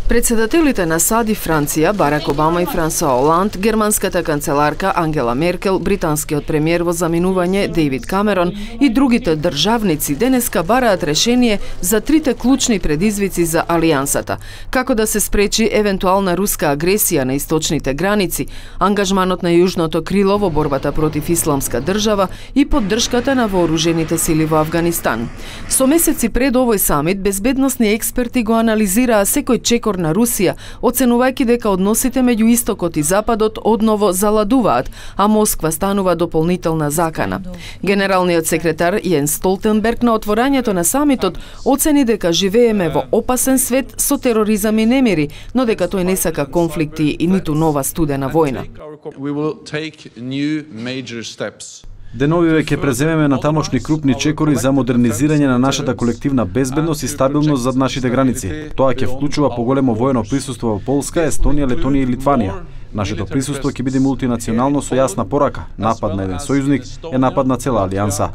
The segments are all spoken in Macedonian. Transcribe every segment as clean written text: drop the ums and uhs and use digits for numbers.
Председателите на САД и Франција, Барак Обама и Франсуа Оланд, германската канцеларка Ангела Меркел, британскиот премиер во заминување Дејвид Камерон и другите државници денеска бараат решение за трите клучни предизвици за Алијансата: како да се спречи евентуална руска агресија на источните граници, ангажманот на јужното крило во борбата против исламска држава и поддршката на вооружените сили во Авганистан. Со месеци пред овој самит, безбедносни експерти го анализираа секој чекор на Русија, оценувајќи дека односите меѓу Истокот и Западот одново заладуваат, а Москва станува дополнителна закана. Генералниот секретар Јенс Столтенберг на отворањето на самитот оцени дека живееме во опасен свет со тероризам и немири, но дека тој не сака конфликти и ниту нова студена војна. Деновиве ќе преземеме на тамошни крупни чекори за модернизирање на нашата колективна безбедност и стабилност зад нашите граници. Тоа ќе вклучува поголемо воено присуство во Полска, Естонија, Летонија и Литванија. Нашето присуство ќе биде мултинационално со јасна порака: напад на еден сојузник е напад на цела алијанса.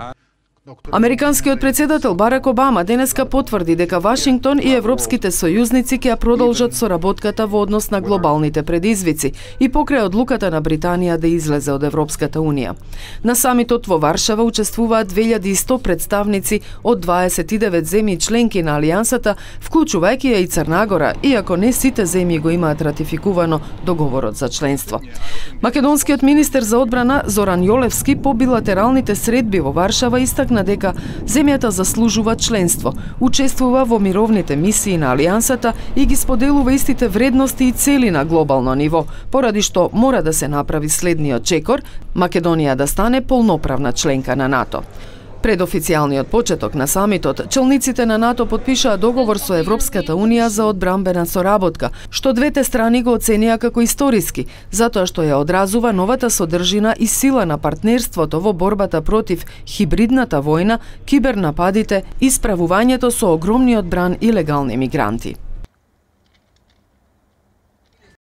Американскиот председател Барак Обама денеска потврди дека Вашингтон и европските сојузници ќе ја продолжат соработката во однос на глобалните предизвици и покрај одлуката на Британија да излезе од Европската унија. На самитот во Варшава учествуваат 2100 представници од 29 земји членки на Алијансата, вклучувајќи ја и Црна Гора, иако не сите земји го имаат ратификувано договорот за членство. Македонскиот министер за одбрана Зоран Јолевски по билатералните средби во Варшава истакна дека земјата заслужува членство, учествува во мировните мисии на Алијансата и ги споделува истите вредности и цели на глобално ниво, поради што мора да се направи следниот чекор: Македонија да стане полноправна членка на НАТО. Пред официјалниот почеток на самитот, челниците на НАТО потпишаа договор со Европската унија за одбранбена соработка, што двете страни го оценија како историски, затоа што ја одразува новата содржина и сила на партнерството во борбата против хибридната војна, кибернападите и справувањето со огромниот бран илегални мигранти.